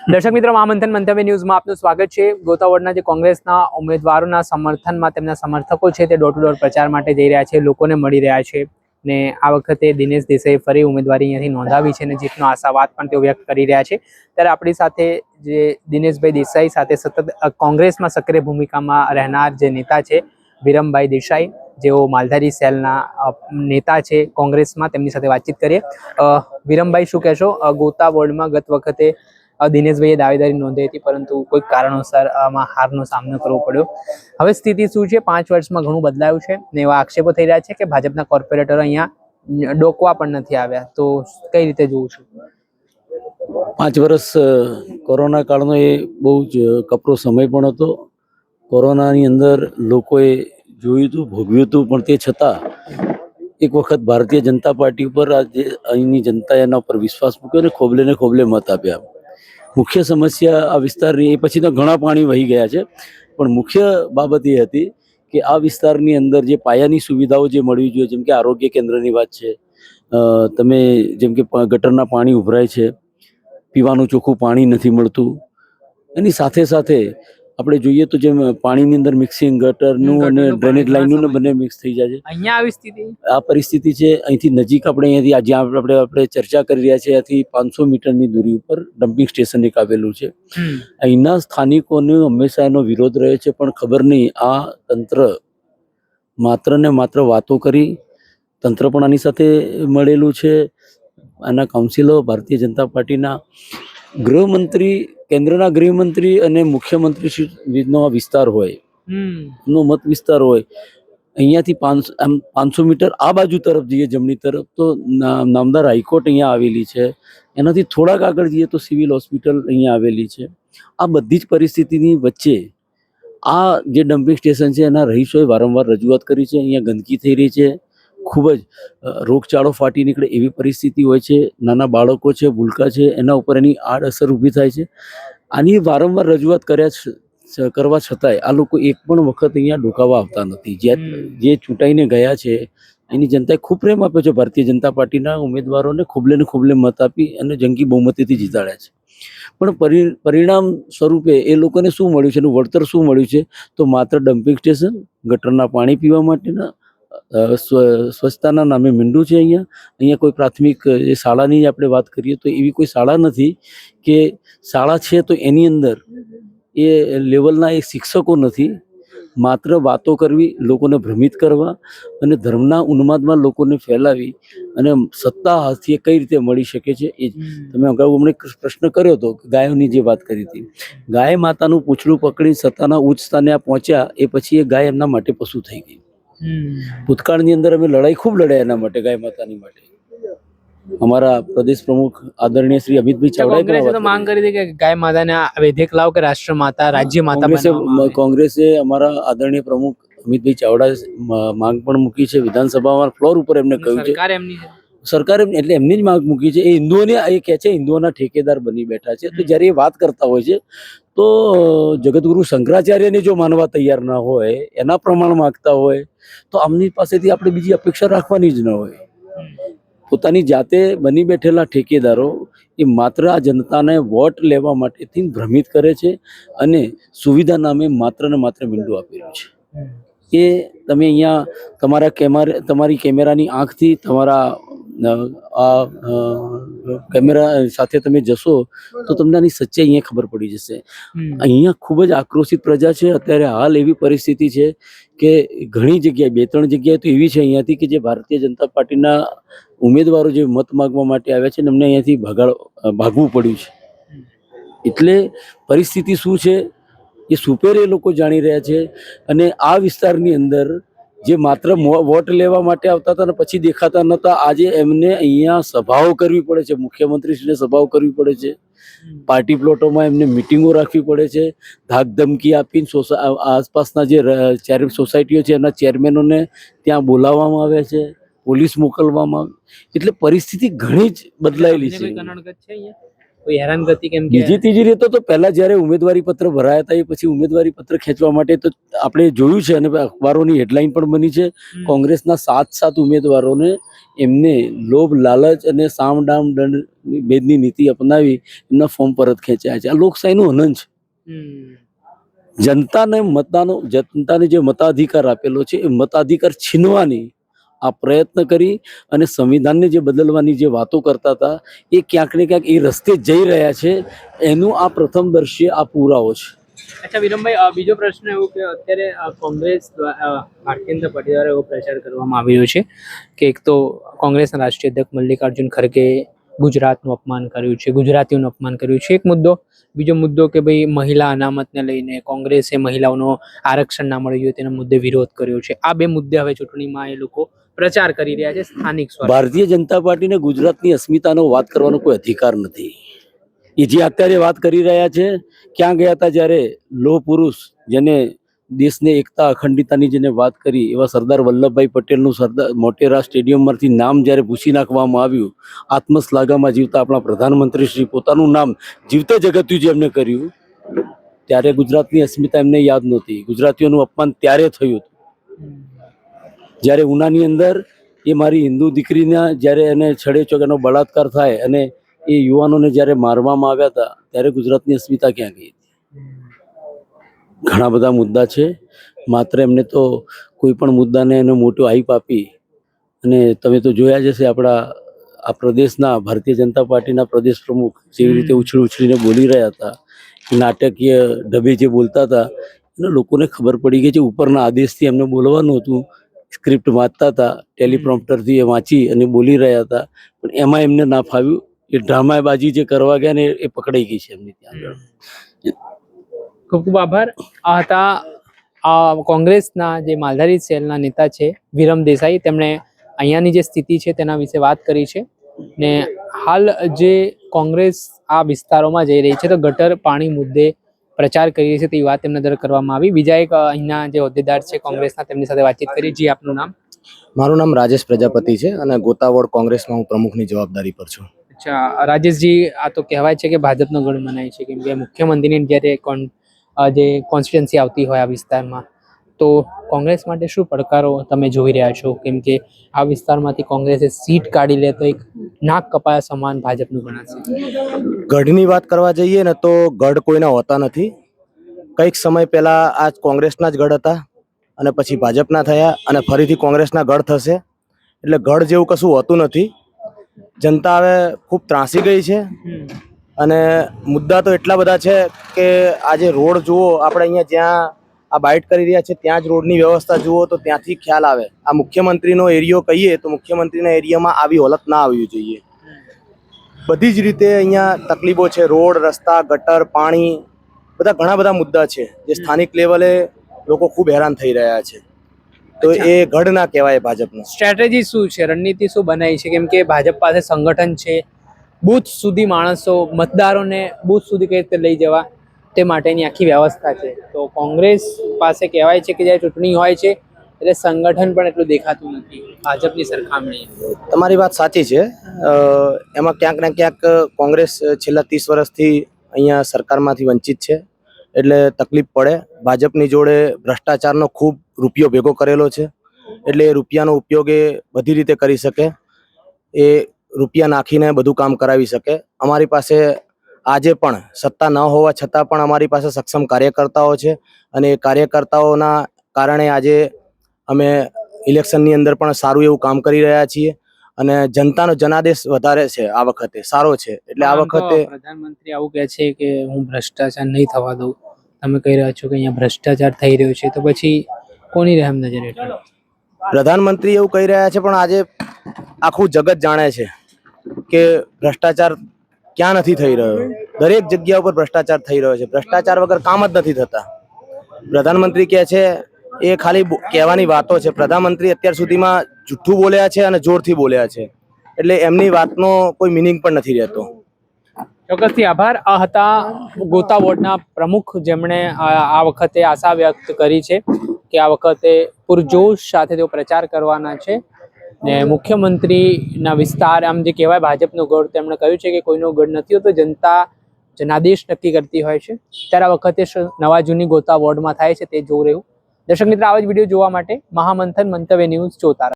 દર્શક મિત્રો, મહામંથન મંતવ્ય ન્યૂઝમાં આપનું સ્વાગત છે। ગોતા વોર્ડના જે કોંગ્રેસના ઉમેદવારોના સમર્થનમાં તેમના સમર્થકો છે તે ડોર ટુ ડોર પ્રચાર માટે જઈ રહ્યા છે, લોકોને મળી રહ્યા છે ને આ વખતે દિનેશ દેસાઈ ફરી ઉમેદવારી અહીંયાથી નોંધાવી છે અને જીતનો આશાવાદ પણ તેઓ વ્યક્ત કરી રહ્યા છે। ત્યારે આપણી સાથે જે દિનેશભાઈ દેસાઈ સાથે સતત કોંગ્રેસમાં સક્રિય ભૂમિકામાં રહેનાર જે નેતા છે વિરમભાઈ દેસાઈ, જેઓ માલધારી સેલના નેતા છે કોંગ્રેસમાં, તેમની સાથે વાતચીત કરીએ। વિરમભાઈ, શું કહેશો? ગોતા વોર્ડમાં ગત વખતે દિનેશભાઈએ દાવેદારી નોંધી હતી, પરંતુ કોઈ કારણોસર આમાં હારનો સામનો કરવો પડ્યો। હવે સ્થિતિ શું છે? 5 વર્ષમાં ઘણું બદલાયું છે ને એવા આક્ષેપો થઈ રહ્યા છે કે ભાજપના કોર્પોરેટરો અહીંયા ડોકવા પણ નથી આવ્યા, તો કઈ રીતે જોઉં છું? 5 વર્ષ કોરોના કાળનો એ બહુ જ કપરો સમય પણ હતો। કોરોનાની અંદર લોકોએ જોયું હતું, ભોગવ્યું હતું, પણ તે છતાં એક વખત ભારતીય જનતા પાર્ટી ઉપર આજે અહીંની જનતાએ એના પર વિશ્વાસ મૂક્યો અને ખોબલે ને ખોબલે મત આપ્યા। મુખ્ય સમસ્યા આ વિસ્તારની, એ પછી તો ઘણા પાણી વહી ગયા છે, પણ મુખ્ય બાબત એ હતી કે આ વિસ્તારની અંદર જે પાયાની સુવિધાઓ જે મળવી જોઈએ, જેમ કે આરોગ્ય કેન્દ્રની વાત છે, તમે જેમ કે ગટરના પાણી ઉભરાય છે, પીવાનું ચોખ્ખું પાણી નથી મળતું, એની સાથે સાથે આપણે જોઈએ તો જેમ પાણીની અંદર મિક્સિંગ ગટરનું અને ડ્રેનેજ લાઇનનું બંને મિક્સ થઈ જાય છે। અહીંયા આવી સ્થિતિ, આ પરિસ્થિતિ છે। અહીંથી નજીક આપણે અહીંયાથી જ્યાં આપણે ચર્ચા કરી રહ્યા છીએ ત્યાંથી 500 મીટરની દૂરી ઉપર ડમ્પિંગ સ્ટેશન એક આવેલું છે। અહીંના સ્થાનિકોને હંમેશા એનો વિરોધ રહ્યો છે, પણ ખબર નહીં, આ તંત્ર માત્ર ને માત્ર વાતો કરી, તંત્ર પણ આની સાથે મળેલું છે। આના કાઉન્સિલો ભારતીય જનતા પાર્ટીના ગૃહમંત્રી, કેન્દ્રના ગૃહમંત્રી અને મુખ્યમંત્રી નો વિસ્તાર હોય, નો મત વિસ્તાર હોય, અહીંયાથી 500 મીટર આ બાજુ તરફ જઈએ જમણી તરફ તો નામદાર હાઈકોર્ટ અહીંયા આવેલી છે, એનાથી થોડાક આગળ જઈએ તો સિવિલ હોસ્પિટલ અહીંયા આવેલી છે। આ બધી જ પરિસ્થિતિની વચ્ચે આ જે ડમ્પિંગ સ્ટેશન છે એના રહીશોએ વારંવાર રજૂઆત કરી છે। અહીંયા ગંદકી થઈ રહી છે, ખૂબ જ રોગચાળો ફાટી નીકળે એવી પરિસ્થિતિ હોય છે, નાના બાળકો છે, ભૂલકા છે, એના ઉપર એની આડઅસર ઊભી થાય છે। આની વારંવાર રજૂઆત કરવા છતાંય આ લોકો એક પણ વખત અહીંયા ડોકાવા આવતા નથી। જે ચૂંટાઈને ગયા છે એની જનતાએ ખૂબ પ્રેમ આપ્યો છે, ભારતીય જનતા પાર્ટીના ઉમેદવારોને ખોબલે ને ખોબલે મત આપી અને જંગી બહુમતીથી જીતાડ્યા છે, પણ પરિણામ સ્વરૂપે એ લોકોને શું મળ્યું છે, એનું વળતર શું મળ્યું છે? તો માત્ર ડમ્પિંગ સ્ટેશન, ગટરના પાણી પીવા માટેના, સ્વચ્છતાના નામે મીંડું છે। અહીંયા કોઈ પ્રાથમિક શાળાની આપણે વાત કરીએ તો એવી કોઈ શાળા નથી કે શાળા છે તો એની અંદર એ લેવલના એ શિક્ષકો નથી। માત્ર વાતો કરવી, લોકોને ભ્રમિત કરવા અને ધર્મના ઉન્માદમાં લોકોને ફેલાવી અને સત્તા હાથે કઈ રીતે મળી શકે છે એ તમે અગાઉ હમણાં પ્રશ્ન કર્યો હતો, ગાયોની જે વાત કરી હતી, ગાય માતાનું પૂંછડું પકડી સત્તાના ઉચ્ચ સ્થાને આ પહોંચ્યા, એ પછી એ ગાય એમના માટે પશુ થઈ ગઈ। ભૂતકાળની અંદર અમે લડાઈ ખૂબ લડ્યા એના માટે, ગાય માતાની માટે। અમારા પ્રદેશ પ્રમુખ આદરણીય શ્રી અમિતભાઈ ચાવડાએ માંગ કરી હતી કે ગાય માતાને વિધેયક લાવો કે રાષ્ટ્ર માતા, રાજ્ય માતા। કોંગ્રેસે અમારા આદરણીય પ્રમુખ અમિતભાઈ ચાવડાએ માંગ પણ મૂકી છે, વિધાનસભામાં ફ્લોર ઉપર એમને કહ્યું છે, સરકારે એટલે એમની જ માંગ મૂકી છે। એ હિન્દુઓને એ કહે છે હિન્દુઓના ઠેકેદાર બની બેઠા છે, તો જ્યારે એ વાત કરતા હોય છે તો જગતગુરુ શંકરાચાર્યને જો માનવા તૈયાર ના હોય, એના પ્રમાણ માંગતા હોય, તો આમની પાસેથી આપણે બીજી અપેક્ષા રાખવાની જ ન હોય। પોતાની જાતે બની બેઠેલા ઠેકેદારો એ માત્ર આ જનતાને વોટ લેવા માટેથી ભ્રમિત કરે છે અને સુવિધા નામે માત્ર ને માત્ર મીંડું આપેલું છે। એ તમે અહીંયા તમારી કેમેરાની આંખથી, તમારા કેમેરા સાથે તમે જશો તો તમને આની સચ્ચાઈ અહીંયા ખબર પડી જશે। અહીંયા ખૂબ જ આક્રોશિત પ્રજા છે। અત્યારે હાલ એવી પરિસ્થિતિ છે કે ઘણી જગ્યાએ, 2-3 જગ્યાએ તો એવી છે અહીંયાથી કે જે ભારતીય જનતા પાર્ટીના ઉમેદવારો જે મત માગવા માટે આવ્યા છે ને એમને અહીંયાથી ભાગવું પડ્યું છે। એટલે પરિસ્થિતિ શું છે એ સુપેરે લોકો જાણી રહ્યા છે। અને આ વિસ્તારની અંદર જે માત્ર વોટ લેવા માટે આવતા હતા ને પછી દેખાતા નહોતા, આજે એમને અહીંયા સભાઓ કરવી પડે છે, મુખ્યમંત્રીશ્રીને સભાઓ કરવી પડે છે, પાર્ટી પ્લોટોમાં એમને મિટિંગો રાખવી પડે છે, ધાક ધમકી આપીને આસપાસના જે સોસાયટીઓ છે એના ચેરમેનોને ત્યાં બોલાવવામાં આવે છે, પોલીસ મોકલવામાં આવે, એટલે પરિસ્થિતિ ઘણી જ બદલાયેલી છે। કોઈ હેરાનગતિ કેમ કે બીજી ત્રીજી રીતે તો પહેલા જ્યારે ઉમેદવારી પત્ર ભરાયા હતા એ પછી ઉમેદવારી પત્ર ખેંચવા માટે તો આપણે જોયું છે અને અખબારોની હેડલાઇન પણ બની છે. કોંગ્રેસના 7 ઉમેદવારોને એમને લોભ લાલચ અને સામ દામ દંડ ભેદની નીતિ અપનાવી એમના ફોર્મ પરત ખેંચ્યા છે. આ લોકશાહીનું હનન છે. જનતાને જે મતાધિકાર આપેલો છે એ મતાધિકાર છીનવાની આ પ્રયત્ન કરી અને સંવિધાનને જે બદલવાની જે વાતો કરતા હતા એ ક્યાંક ને ક્યાંક એ રસ્તે જઈ રહ્યા છે. એનું આ પ્રથમદર્શી આ પુરાવો છે. અચ્છા વિરમભાઈ, બીજો પ્રશ્ન એવો કે અત્યારે કોંગ્રેસ ભારતીય જનતા પાર્ટી દ્વારા એવો પ્રચાર કરવામાં આવી રહ્યો છે કે એક તો કોંગ્રેસના રાષ્ટ્રીય અધ્યક્ષ મલ્લિકાર્જુન ખડગે ગુજરાતનું અપમાન કર્યું છે, ગુજરાતીઓનું અપમાન કર્યું છે, એક મુદ્દો. બીજો મુદ્દો કે ભાઈ મહિલા અનામતને લઈને કોંગ્રેસે મહિલાઓનો આરક્ષણ ના મળ્યું હોય તેના મુદ્દે વિરોધ કર્યો છે. આ બે મુદ્દે હવે ચૂંટણીમાં એ લોકો પ્રચાર કરી રહ્યા છે સ્થાનિક સ્વરે. ભારતીય જનતા પાર્ટીને ગુજરાતની અસ્મિતાનો વાત કરવાનો કોઈ અધિકાર નથી. એ જે અત્યારે વાત કરી રહ્યા છે, ક્યાં ગયા હતા જ્યારે લોહ પુરુષ જેને દેશને એકતા અખંડિતતાની જેને વાત કરી એવા સરદાર વલ્લભભાઈ પટેલનું મોટેરા સ્ટેડિયમમાંથી નામ જ્યારે ભૂસી નાખવામાં આવ્યું, આત્મશ્લાઘામાં જીવતા આપણા પ્રધાનમંત્રી શ્રી પોતાનું નામ જીવતે જગત્યું જે એમને કર્યું, ત્યારે ગુજરાતની અસ્મિતા એમને યાદ નહોતી. ગુજરાતીઓનું અપમાન ત્યારે થયું જ્યારે ઉનાની અંદર એ મારી હિન્દુ દીકરીના જ્યારે એને છડે ચોગાનો બળાત્કાર થાય અને એ યુવાનોને જ્યારે મારવામાં આવ્યા હતા ત્યારે ગુજરાતની અસ્મિતા ક્યાં ગઈ હતી? ઘણા બધા મુદ્દા છે. માત્ર એમને તો કોઈ પણ મુદ્દાને એને મોટું હાઈપ આપી અને તમે તો જોયા જ હશે આપણા આ પ્રદેશના ભારતીય જનતા પાર્ટીના પ્રદેશ પ્રમુખ જેવી રીતે ઉછળીને બોલી રહ્યા હતા, નાટકીય ઢબે જે બોલતા હતા એને લોકોને ખબર પડી ગઈ છે. ઉપરના આદેશથી એમને બોલવાનું હતું, સ્ક્રિપ્ટ વાંચતા હતા, ટેલિપ્રોમ્પ્ટરથી એ વાંચી અને બોલી રહ્યા હતા, પણ એમાં એમને ના ફાવ્યું. એ ડ્રામાબાજી જે કરવા ગયા ને એ પકડાઈ ગઈ છે એમની ત્યાં આગળ. ખૂબ ખૂબ આભાર. આ હતા કોંગ્રેસના જે માલધારી સેલના નેતા છે વિરમ દેસાઈ. તેમણે અહીંયાની જે સ્થિતિ છે તેના વિશે વાત કરી છે ને હાલ જે કોંગ્રેસ આ વિસ્તારોમાં જઈ રહી છે તો ગટર પાણી મુદ્દે પ્રચાર કરી રહી છે તેવી વાત તેમના દ્વારા કરવામાં આવી. બીજા એક અહીંના જે હોદ્દેદાર છે કોંગ્રેસના તેમની સાથે વાતચીત કરી. જી, આપનું નામ? મારું નામ રાજેશ પ્રજાપતિ છે અને ગોતાવડ કોંગ્રેસમાં હું પ્રમુખની જવાબદારી પર છું. અચ્છા રાજેશજી, આ તો કહેવાય છે કે ભાજપનો ગઢ મનાય છે, કેમ કે મુખ્યમંત્રીની જ્યારે જે કોન્સ્ટિટ્યુન્સી આવતી હોય આ વિસ્તારમાં, તો કોંગ્રેસ માટે શું પડકારો તમે જોઈ રહ્યા છો? કેમ કે આ વિસ્તારમાંથી કોંગ્રેસે સીટ કાઢી લે તો એક નાક કપાયા સમાન ભાજપનું ગણાશે. ગઢની વાત કરવા જઈએ ને તો ગઢ કોઈના હોતા નથી. કંઈક સમય પહેલા આ કોંગ્રેસના જ ગઢ હતા અને પછી ભાજપના થયા અને ફરીથી કોંગ્રેસના ગઢ થશે. એટલે ગઢ જેવું કશું હોતું નથી. જનતા હવે ખૂબ ત્રાસી ગઈ છે અને મુદ્દા તો એટલા બધા છે કે આજે રોડ જુઓ, આપણે અહીંયા જ્યાં આ બાઇટ કરી રહ્યા છે ત્યાં જ રોડની વ્યવસ્થા જુઓ તો ત્યાંથી ખ્યાલ આવે. આ મુખ્યમંત્રીનો એરિયો કહીએ તો મુખ્યમંત્રીના એરિયામાં આવી હાલત ના આવવી જોઈએ. બધી જ રીતે અહીંયા તકલીફો છે. રોડ, રસ્તા, ગટર, પાણી, બધા ઘણા બધા મુદ્દા છે જે સ્થાનિક લેવલે લોકો ખૂબ હેરાન થઈ રહ્યા છે. તો એ ગઢ ના કહેવાય ભાજપનો. સ્ટ્રેટેજી શું છે, રણનીતિ શું બનાવી છે? કેમ કે ભાજપ પાસે સંગઠન છે, બૂથ સુધી માણસો, મતદારોને બૂથ સુધી કઈ રીતે લઈ જવા તે માટેની આખી વ્યવસ્થા છે. તો કોંગ્રેસ પાસે કહેવાય છે કે જ્યારે ચૂંટણી હોય છે એટલે સંગઠન પણ એટલું દેખાતું નથી ભાજપની સરખામણીએ. તમારી વાત સાચી છે. એમાં ક્યાંક ને ક્યાંક કોંગ્રેસ છેલ્લા 30 વર્ષથી અહીંયા સરકારમાંથી વંચિત છે એટલે તકલીફ પડે. ભાજપની જોડે ભ્રષ્ટાચારનો ખૂબ રૂપિયો ભેગો કરેલો છે એટલે એ રૂપિયાનો ઉપયોગ એ બધી રીતે કરી શકે. એ રૂપિયા નાખીને બધું કામ કરાવી શકે. અમારી પાસે આજે પણ સત્તા ન હોવા છતાં પણ અમારી પાસે સક્ષમ કાર્યકર્તાઓ છે અને એ કાર્યકર્તાઓના કારણે આજે અમે ઇલેક્શનની અંદર પણ સારું એવું કામ કરી રહ્યા છીએ અને જનતાનો જનાદેશ વધારે છે આ વખતે, સારો છે. એટલે આ વખતે પ્રધાનમંત્રી આવું કહે છે કે હું ભ્રષ્ટાચાર નહીં થવા દઉં. તમે કહી રહ્યા છો કે અહીંયા ભ્રષ્ટાચાર થઈ રહ્યો છે, તો પછી કોની રહેમ નજર હેઠળ? પ્રધાનમંત્રી એવું કહી રહ્યા છે પણ આજે આખું જગત જાણે છે કે ભ્રષ્ટાચાર ક્યાં નથી થઈ રહ્યો. દરેક જગ્યા ઉપર ભ્રષ્ટાચાર થઈ રહ્યો છે. ભ્રષ્ટાચાર વગર કામ જ નથી થતા. પ્રધાનમંત્રી કહે છે એ ખાલી કહેવાની વાતો છે. પ્રધાનમંત્રી અત્યાર સુધીમાં જૂઠું બોલ્યા છે અને જોરથી બોલ્યા છે એટલે એમની વાતનો કોઈ મિનિંગ પણ નથી રહેતો. ચોક્કસથી આભાર. આ હતા ગોતા વોર્ડના પ્રમુખ જેમણે આ વખતે આશા વ્યક્ત કરી છે કે આ વખતે પૂરજોશ સાથે તેઓ પ્રચાર કરવાના છે ને મુખ્યમંત્રીના વિસ્તાર આમ જે કહેવાય ભાજપનો ગઢ, તેમણે કહ્યું છે કે કોઈનો ગઢ નથી હોતો, જનતા જનાદેશ નક્કી કરતી હોય છે. ત્યારે આ વખતે નવા જૂની ગોતા વોર્ડમાં થાય છે તે જોવું રહ્યું. દર્શક મિત્ર, આવા જ વિડીયો જોવા માટે મહામંથન મંતવ્ય ન્યૂઝ જોતા રહો.